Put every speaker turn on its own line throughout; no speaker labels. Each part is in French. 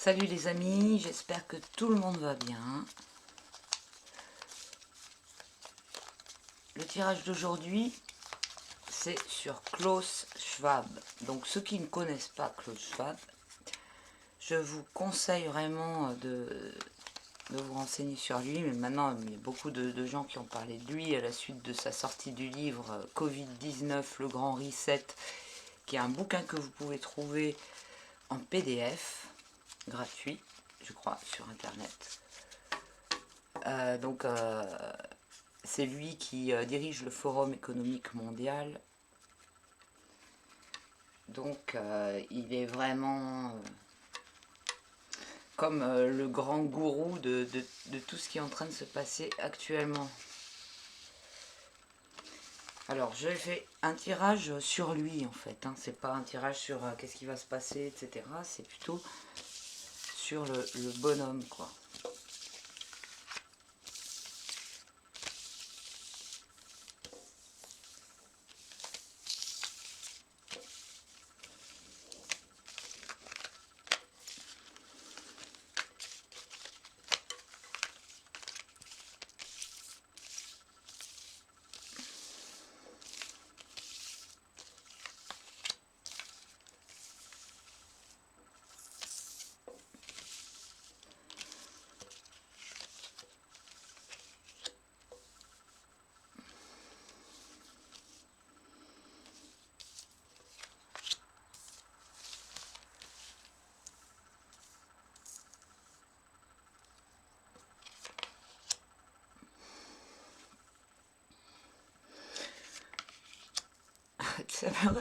Salut les amis, j'espère que tout le monde va bien. Le tirage d'aujourd'hui, c'est sur Klaus Schwab. Donc ceux qui ne connaissent pas Klaus Schwab, je vous conseille vraiment de vous renseigner sur lui. Mais maintenant, il y a beaucoup de gens qui ont parlé de lui à la suite de sa sortie du livre Covid-19, le grand reset, qui est un bouquin que vous pouvez trouver en PDF, gratuit, je crois, sur Internet. C'est lui qui dirige le Forum économique mondial. Donc il est vraiment comme le grand gourou de tout ce qui est en train de se passer actuellement. Alors je fais un tirage sur lui en fait, hein. C'est pas un tirage sur qu'est-ce qui va se passer, etc. C'est plutôt sur le bonhomme quoi.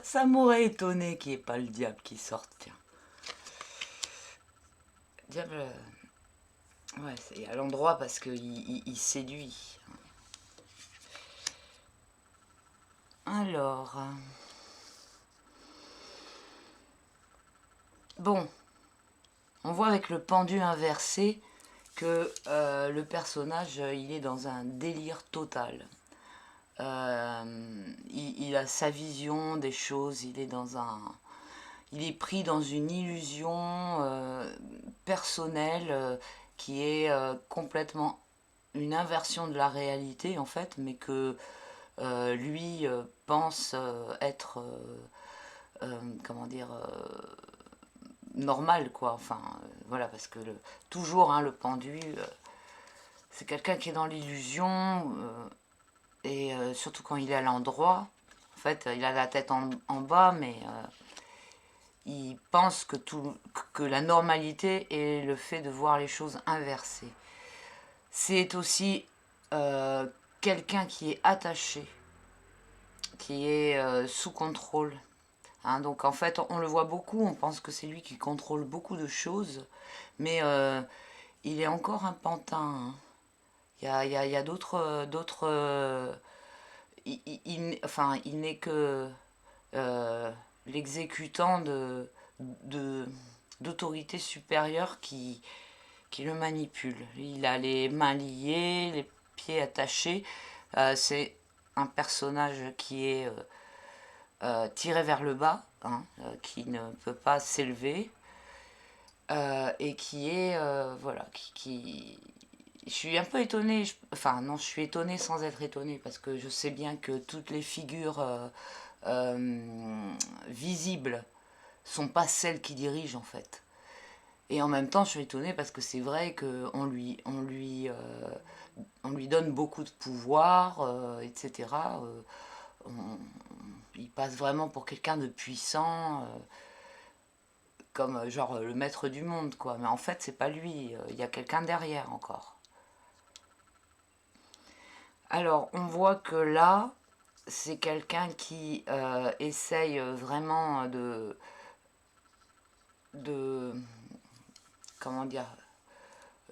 Ça m'aurait étonné qu'il n'y ait pas le diable qui sorte, tiens. Diable, ouais, c'est à l'endroit parce qu'il séduit. Alors, bon, on voit avec le pendu inversé que le personnage, il est dans un délire total. Il a sa vision des choses, il est pris dans une illusion personnelle qui est complètement une inversion de la réalité en fait, mais que lui pense être, comment dire, normal quoi. Enfin, voilà, parce que toujours hein, le pendu, c'est quelqu'un qui est dans l'illusion et surtout quand il est à l'endroit. En fait, il a la tête en bas, mais il pense que la normalité est le fait de voir les choses inversées. C'est aussi quelqu'un qui est attaché, qui est sous contrôle. Hein, donc en fait, on le voit beaucoup, on pense que c'est lui qui contrôle beaucoup de choses, mais il est encore un pantin. Hein. Il y a d'autres. Enfin, il n'est que l'exécutant d'autorités supérieures qui le manipulent. Il a les mains liées, les pieds attachés. C'est un personnage qui est tiré vers le bas, hein, qui ne peut pas s'élever et qui est voilà, je suis un peu étonnée, enfin non, je suis étonnée sans être étonnée parce que je sais bien que toutes les figures visibles sont pas celles qui dirigent en fait. Et en même temps, je suis étonnée parce que c'est vrai on lui donne beaucoup de pouvoir, etc. Il passe vraiment pour quelqu'un de puissant, comme genre le maître du monde, quoi. Mais en fait, c'est pas lui. Il y a quelqu'un derrière encore. Alors, on voit que là, c'est quelqu'un qui essaye vraiment de comment dire,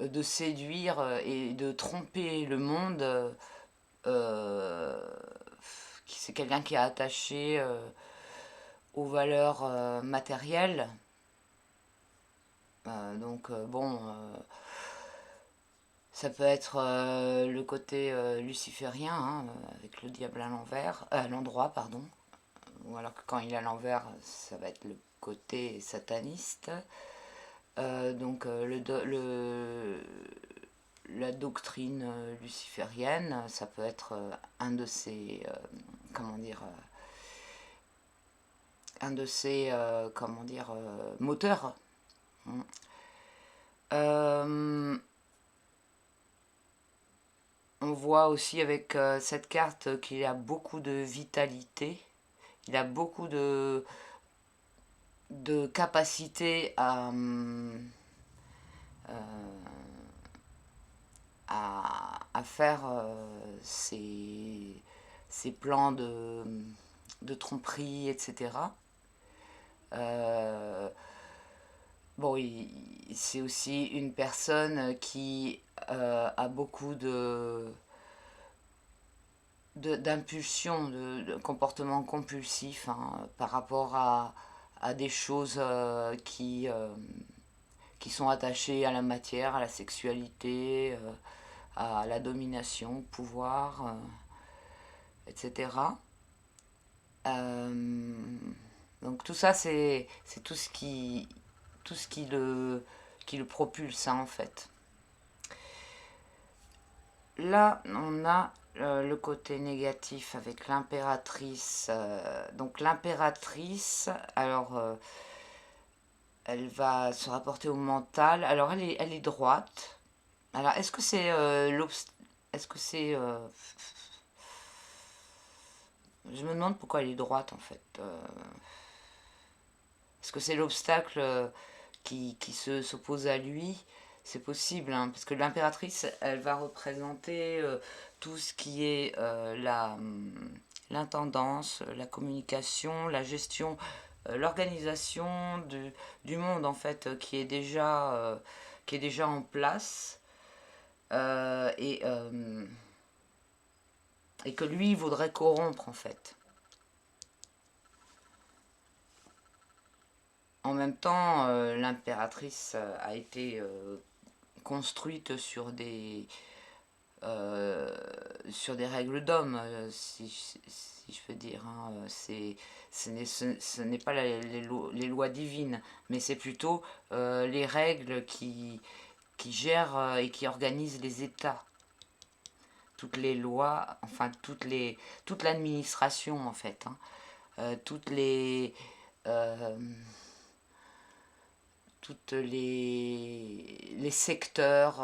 de séduire et de tromper le monde. C'est quelqu'un qui est attaché aux valeurs matérielles. Bon, ça peut être le côté luciférien, hein, avec le diable à l'endroit, pardon. Ou alors que quand il est à l'envers, ça va être le côté sataniste. Donc la doctrine luciférienne, ça peut être un de ses, comment dire, moteurs. On voit aussi avec cette carte qu'il a beaucoup de vitalité, il a beaucoup de capacité à faire ses plans de tromperie, etc. Bon, c'est aussi une personne qui a beaucoup d'impulsions, de comportements compulsifs, hein, par rapport à des choses qui sont attachées à la matière, à la sexualité, à la domination, au pouvoir, etc. Donc tout ça, c'est tout ce qui le propulse, hein, en fait. Là, on a le côté négatif avec l'impératrice. Donc l'impératrice, alors elle va se rapporter au mental. Alors elle est droite. Alors est-ce que c'est est-ce que c'est je me demande pourquoi elle est droite en fait. Est-ce que c'est l'obstacle qui s'oppose à lui? C'est possible, hein, parce que l'impératrice, elle va représenter tout ce qui est l'intendance, la communication, la gestion, l'organisation du monde, en fait, qui est déjà en place. Et que lui voudrait corrompre, en fait. En même temps, l'impératrice a été construite sur des règles d'homme, si je veux dire, hein. Ce n'est pas les lois divines, mais c'est plutôt les règles qui gèrent et qui organisent les États. Toutes les lois, enfin toute l'administration en fait, hein. Euh, toutes les secteurs,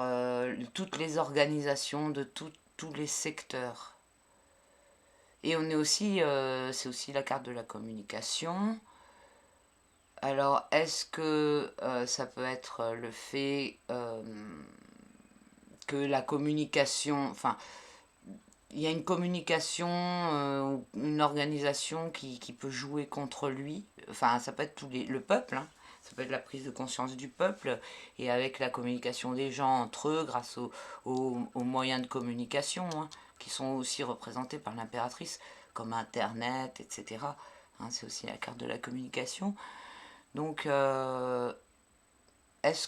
toutes les organisations de tous les secteurs. Et on est aussi, c'est aussi la carte de la communication. Alors, est-ce que ça peut être le fait que la communication, enfin, il y a une communication, une organisation qui peut jouer contre lui. Enfin, ça peut être le peuple, hein. Ça peut être la prise de conscience du peuple et avec la communication des gens entre eux grâce aux moyens de communication, hein, qui sont aussi représentés par l'impératrice, comme Internet, etc. Hein, c'est aussi la carte de la communication. Donc, est-ce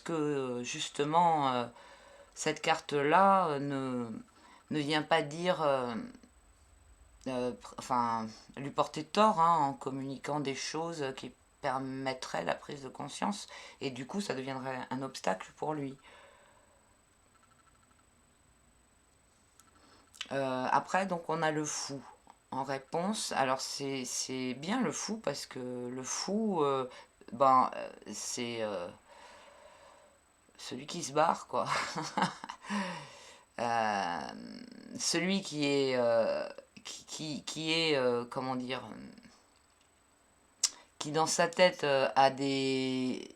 que justement cette carte-là ne vient pas dire, enfin, lui porter tort, hein, en communiquant des choses qui permettraient la prise de conscience, et du coup ça deviendrait un obstacle pour lui. Après, donc on a le fou en réponse. Alors c'est bien le fou parce que le fou, c'est celui qui se barre, quoi. Euh, celui qui est comment dire, qui dans sa tête a des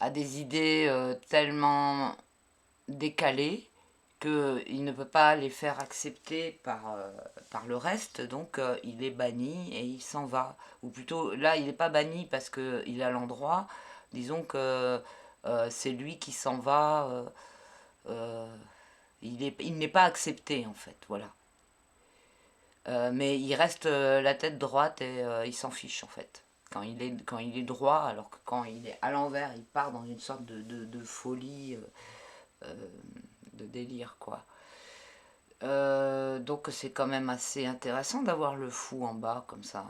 idées tellement décalées qu'il ne peut pas les faire accepter par le reste, donc il est banni et il s'en va. Ou plutôt, là, il n'est pas banni parce qu'il a l'endroit, disons que c'est lui qui s'en va, il n'est pas accepté en fait, voilà. Mais il reste la tête droite et il s'en fiche en fait. Quand il est droit, alors que quand il est à l'envers, il part dans une sorte de folie, de délire quoi. Donc c'est quand même assez intéressant d'avoir le fou en bas comme ça.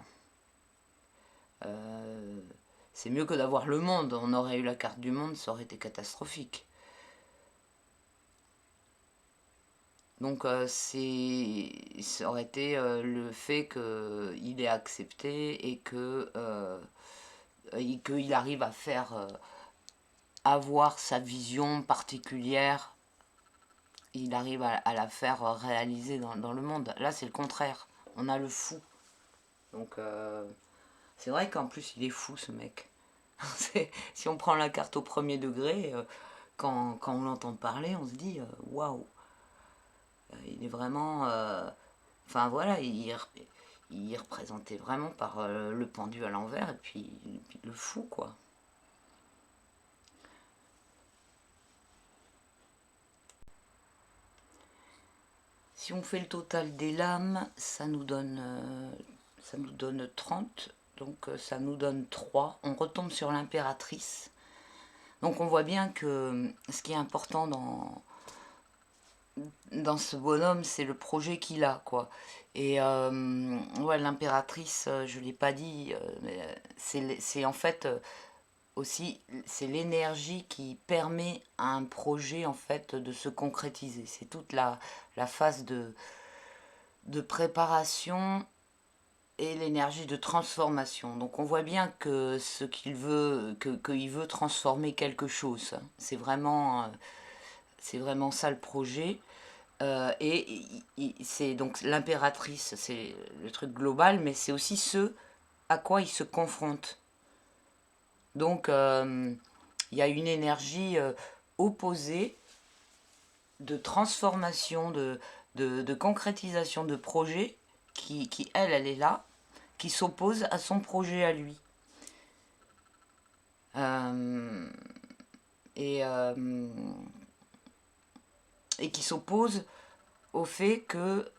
c'est mieux que d'avoir le monde. On aurait eu la carte du monde, ça aurait été catastrophique. Donc ça aurait été le fait qu'il ait accepté et qu'il arrive à faire avoir sa vision particulière, il arrive à la faire réaliser dans le monde. Là, c'est le contraire. On a le fou. Donc, c'est vrai qu'en plus, il est fou, ce mec. Si on prend la carte au premier degré, quand on l'entend parler, on se dit waouh, il est vraiment. Enfin, voilà, il est représenté vraiment par le pendu à l'envers et puis le fou, quoi. Si on fait le total des lames, ça nous donne 30, donc ça nous donne 3. On retombe sur l'impératrice. Donc on voit bien que ce qui est important dans ce bonhomme, c'est le projet qu'il a, quoi. Et ouais, l'impératrice, je ne l'ai pas dit, mais c'est en fait aussi, c'est l'énergie qui permet à un projet, en fait, de se concrétiser. C'est toute la phase de préparation et l'énergie de transformation. Donc on voit bien que ce qu'il veut, qu'il veut transformer quelque chose. C'est vraiment ça le projet. C'est donc l'impératrice, c'est le truc global, mais c'est aussi ce à quoi il se confronte. Donc il y a une énergie opposée de transformation, de concrétisation de projet qui elle est là, qui s'oppose à son projet à lui. Et qui s'oppose au fait que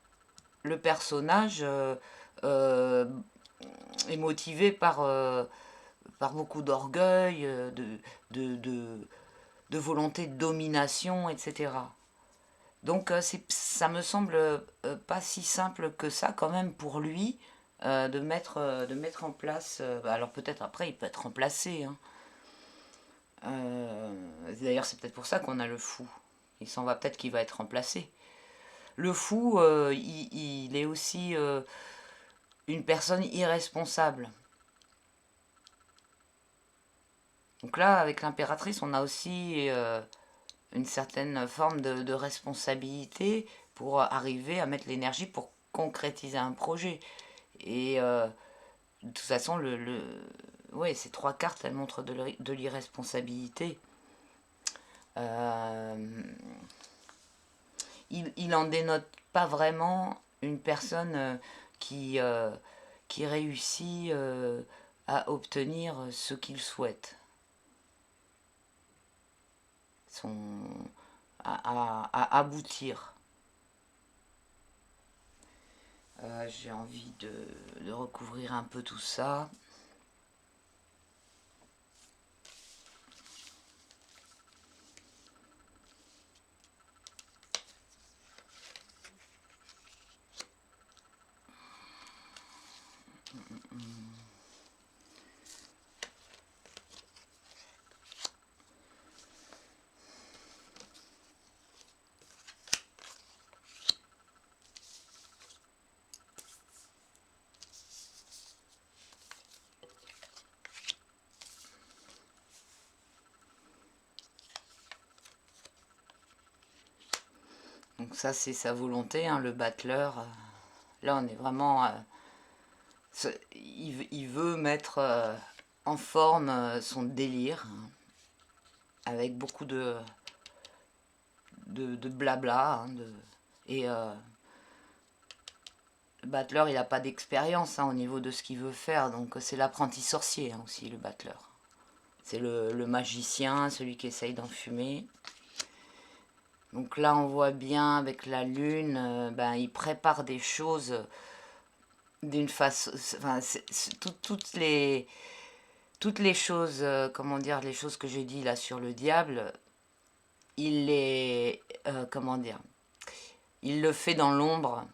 le personnage est motivé par beaucoup d'orgueil, de volonté de domination, etc. Donc ça me semble pas si simple que ça quand même pour lui de mettre en place. Alors peut-être après il peut être remplacé. Hein. D'ailleurs c'est peut-être pour ça qu'on a le fou. Il s'en va, peut-être qu'il va être remplacé. Le fou, il est aussi une personne irresponsable. Donc là, avec l'impératrice, on a aussi une certaine forme de responsabilité pour arriver à mettre l'énergie pour concrétiser un projet. Et de toute façon, ouais, ces 3 cartes, elles montrent de l'irresponsabilité. Il en dénote pas vraiment une personne qui réussit à obtenir ce qu'il souhaite. À aboutir. J'ai envie de recouvrir un peu tout ça. Donc ça c'est sa volonté, hein, le battleur. Là on est vraiment... il veut mettre en forme son délire, hein, avec beaucoup de blabla. Hein, et le battleur il n'a pas d'expérience hein, au niveau de ce qu'il veut faire, donc c'est l'apprenti sorcier hein, aussi le battleur. C'est le magicien, celui qui essaye d'enfumer. Donc là, on voit bien avec la lune, ben, il prépare des choses d'une façon... Enfin, toutes les choses, comment dire, les choses que j'ai dit là sur le diable, comment dire, il le fait dans l'ombre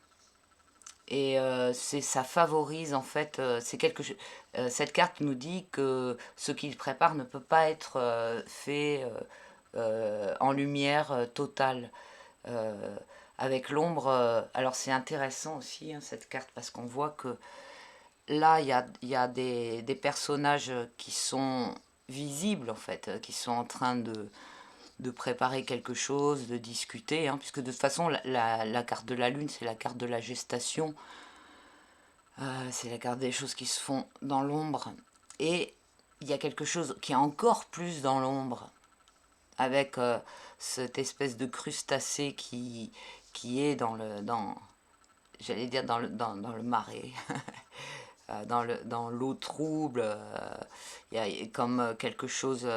Et ça favorise en fait, cette carte nous dit que ce qu'il prépare ne peut pas être fait en lumière totale. Euh, avec l'ombre, alors c'est intéressant aussi hein, cette carte parce qu'on voit que là il y a des personnages qui sont visibles en fait, qui sont en train de préparer quelque chose, de discuter, hein, puisque de toute façon la carte de la lune c'est la carte de la gestation. C'est la carte des choses qui se font dans l'ombre. Et il y a quelque chose qui est encore plus dans l'ombre, avec cette espèce de crustacé qui est j'allais dire dans le marais, dans l'eau trouble. Il y a comme quelque chose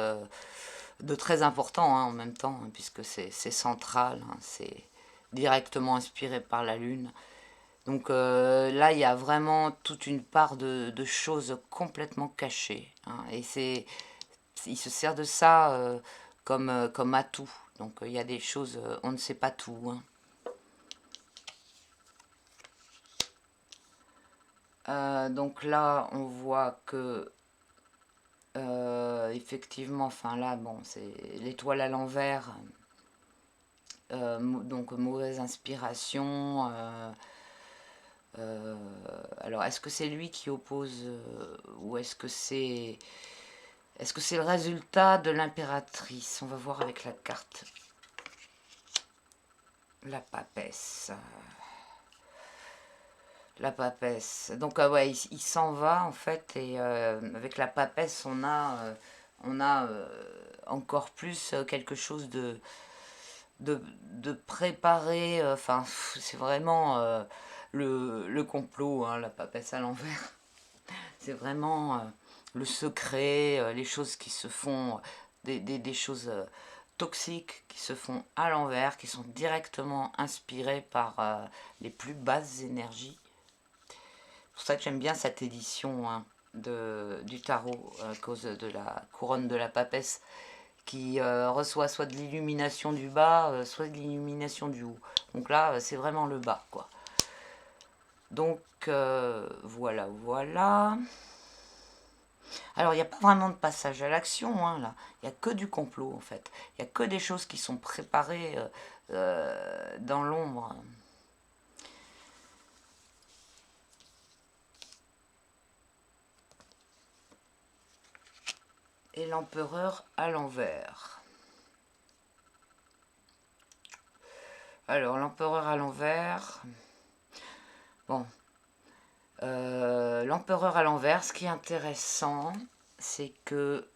de très important hein, en même temps, hein, puisque c'est central, hein, c'est directement inspiré par la lune. Donc là, il y a vraiment toute une part de choses complètement cachées, hein, et il se sert de ça comme atout. Donc il y a des choses, on ne sait pas tout, hein. Donc là, on voit que effectivement, enfin là, bon, c'est l'étoile à l'envers, donc mauvaise inspiration. Alors, est-ce que c'est lui qui oppose ou est-ce que c'est le résultat de l'impératrice? On va voir avec la carte. La papesse. La papesse. Donc ouais, il s'en va en fait et avec la papesse, on a encore plus quelque chose de préparé. Enfin, c'est vraiment le complot, hein, la papesse à l'envers. C'est vraiment le secret, les choses qui se font, des choses toxiques qui se font à l'envers, qui sont directement inspirées par les plus basses énergies. C'est pour ça que j'aime bien cette édition hein, du tarot à cause de la couronne de la papesse qui reçoit soit de l'illumination du bas, soit de l'illumination du haut. Donc là, c'est vraiment le bas, quoi. Donc voilà, voilà. Alors, il n'y a pas vraiment de passage à l'action, hein, là. Il n'y a que du complot, en fait. Il n'y a que des choses qui sont préparées dans l'ombre. Et l'empereur à l'envers. Alors, l'empereur à l'envers. Bon. L'empereur à l'envers, ce qui est intéressant, c'est que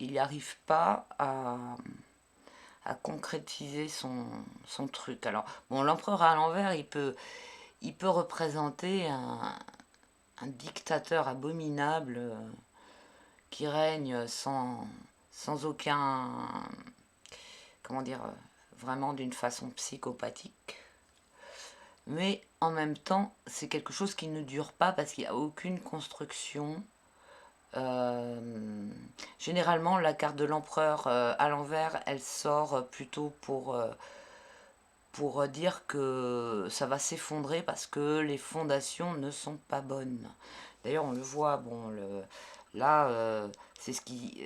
il n'arrive pas à concrétiser son truc. Alors, bon, l'empereur à l'envers, il peut représenter un dictateur abominable qui règne sans aucun, comment dire, vraiment d'une façon psychopathique. Mais en même temps, c'est quelque chose qui ne dure pas parce qu'il n'y a aucune construction. Généralement, la carte de l'empereur à l'envers, elle sort plutôt pour dire que ça va s'effondrer parce que les fondations ne sont pas bonnes. D'ailleurs, on le voit, bon, là, c'est ce qui...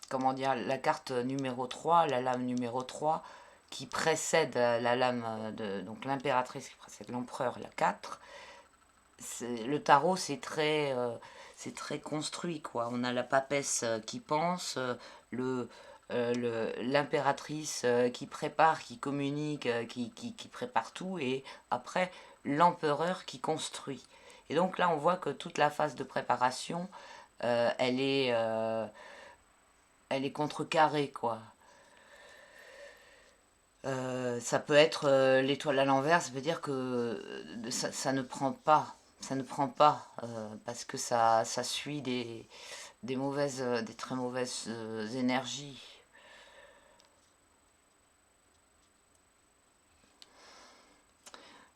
comment dire, la carte numéro 3, la lame numéro 3, qui précède la lame de donc l'impératrice qui précède l'empereur, la 4. Le tarot, c'est très construit, quoi. On a la papesse qui pense, l'impératrice qui prépare, qui communique, qui prépare tout, et après l'empereur qui construit. Et donc là, on voit que toute la phase de préparation, euh, elle est, euh, elle est contrecarrée, quoi. Ça peut être l'étoile à l'envers, ça veut dire que ça ne prend pas. Ça ne prend pas parce que ça suit des très mauvaises énergies.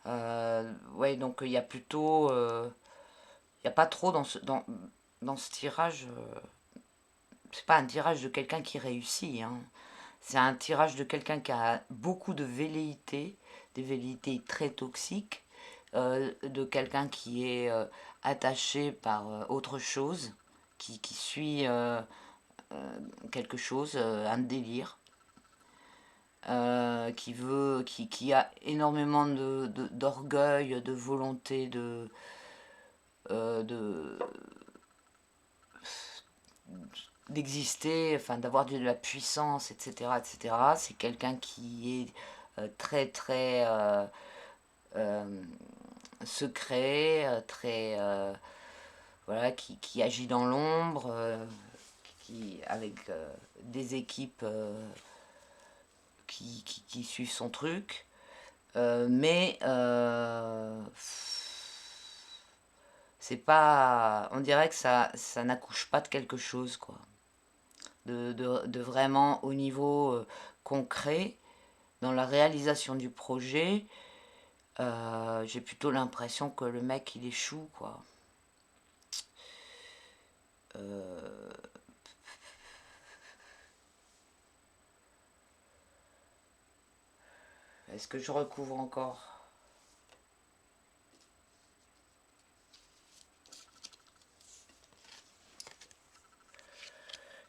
Ouais, donc il y a plutôt, il n'y a pas trop dans ce tirage. C'est pas un tirage de quelqu'un qui réussit, hein. C'est un tirage de quelqu'un qui a beaucoup de velléité, des velléités très toxiques, de quelqu'un qui est attaché par autre chose, qui suit quelque chose, un délire, qui a énormément d'orgueil, de volonté de d'exister, enfin d'avoir de la puissance, etc., etc. C'est quelqu'un qui est très très secret, très voilà, qui agit dans l'ombre, avec des équipes qui suivent son truc, mais c'est pas, on dirait que ça n'accouche pas de quelque chose, quoi, de vraiment au niveau concret, dans la réalisation du projet. J'ai plutôt l'impression que le mec il échoue, quoi. Est-ce que je recouvre encore?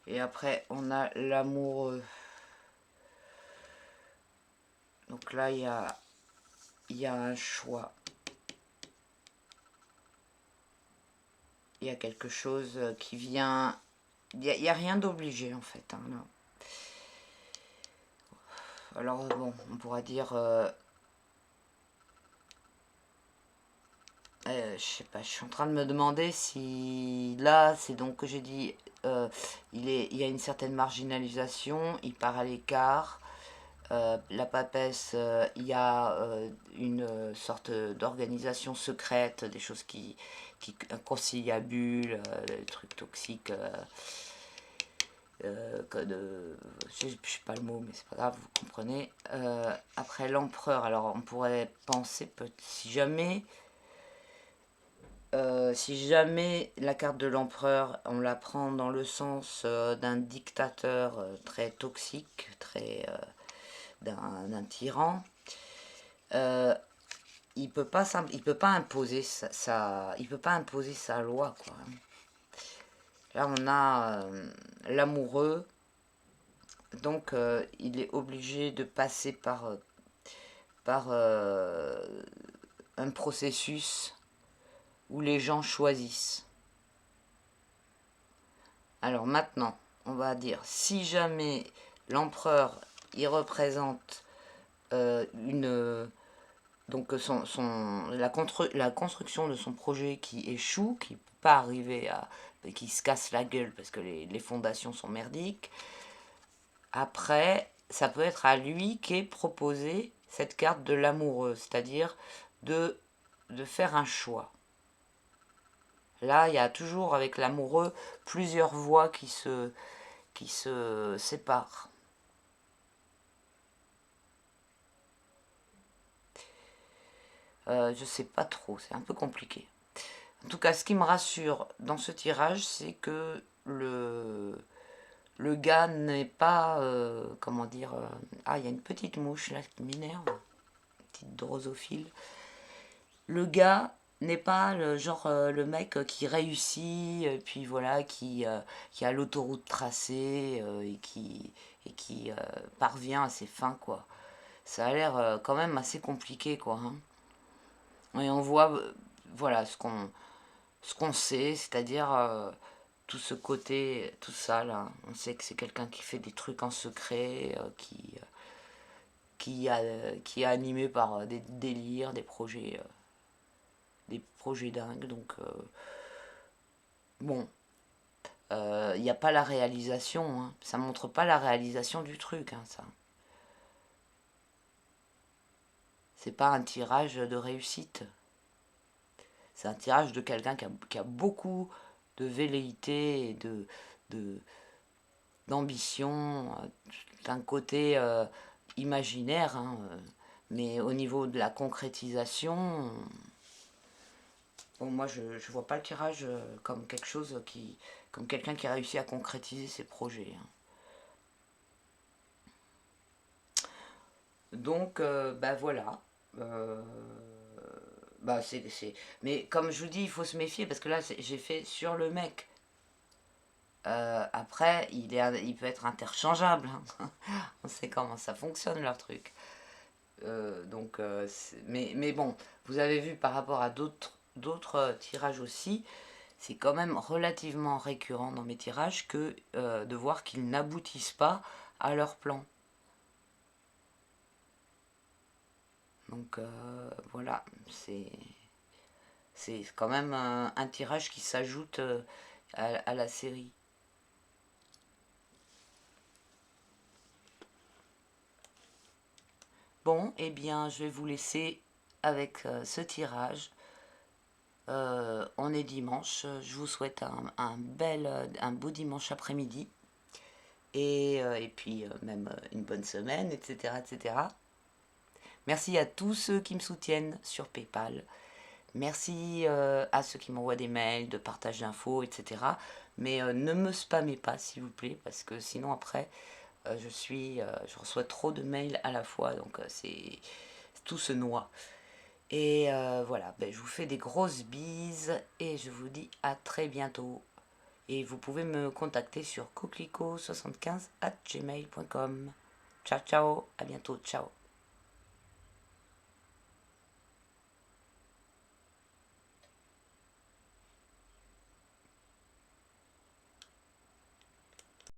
Et après, on a l'amoureux. Donc là, il y a un choix. Il y a quelque chose qui vient... Il n'y a rien d'obligé, en fait. Hein, non. Alors, bon, on pourra dire... je sais pas, je suis en train de me demander si... Là, c'est donc que j'ai dit... il y a une certaine marginalisation, il part à l'écart. La papesse, il y a une sorte d'organisation secrète, des choses un conciliabule, des trucs toxiques, je sais pas le mot, mais c'est pas grave, vous comprenez. Après l'empereur, alors on pourrait penser, si jamais la carte de l'empereur, on la prend dans le sens d'un dictateur très toxique, d'un tyran, il peut pas imposer il peut pas imposer sa loi, quoi. Là on a l'amoureux, donc il est obligé de passer par un processus où les gens choisissent. Alors maintenant, on va dire, si jamais l'empereur il représente donc la construction de son projet qui échoue, qui ne peut pas arriver qui se casse la gueule parce que les fondations sont merdiques, après, ça peut être à lui qu'est proposé cette carte de l'amoureux, c'est-à-dire de faire un choix. Là, il y a toujours avec l'amoureux plusieurs voies qui se séparent. Je sais pas trop, c'est un peu compliqué. En tout cas, ce qui me rassure dans ce tirage, c'est que le gars n'est pas, comment dire, ah, il y a une petite mouche là qui m'énerve, une petite drosophile. Le gars n'est pas le genre, le mec qui réussit, et puis voilà, qui a l'autoroute tracée, et qui parvient à ses fins, quoi. Ça a l'air quand même assez compliqué, quoi. Hein. Et on voit, voilà, ce qu'on sait, c'est-à-dire tout ce côté, tout ça là. On sait que c'est quelqu'un qui fait des trucs en secret, qui est animé par des délires, des projets dingues. Donc, bon, il n'y a pas la réalisation. Hein. Ça montre pas la réalisation du truc, hein, ça. C'est pas un tirage de réussite. C'est un tirage de quelqu'un qui a beaucoup de velléité et d'ambition, d'un côté imaginaire, hein, mais au niveau de la concrétisation, bon, moi je vois pas le tirage comme quelque chose comme quelqu'un qui a réussi à concrétiser ses projets. Hein. Donc, bah voilà. euh, bah mais comme je vous dis, il faut se méfier parce que là, j'ai fait sur le mec. Après, il peut être interchangeable, hein. On sait comment ça fonctionne leur truc. Mais bon, vous avez vu par rapport à d'autres tirages aussi, c'est quand même relativement récurrent dans mes tirages que de voir qu'ils n'aboutissent pas à leur plan. Donc voilà, c'est quand même un tirage qui s'ajoute à la série. Bon, eh bien, je vais vous laisser avec ce tirage. On est dimanche. Je vous souhaite un beau dimanche après-midi. Et puis même une bonne semaine, etc., etc. Merci à tous ceux qui me soutiennent sur PayPal. Merci à ceux qui m'envoient des mails, de partage d'infos, etc. Mais ne me spammez pas, s'il vous plaît, parce que sinon après, je reçois trop de mails à la fois, donc tout se noie. Et voilà, ben, je vous fais des grosses bises et je vous dis à très bientôt. Et vous pouvez me contacter sur coquelicot75@gmail.com. Ciao, ciao, à bientôt, ciao.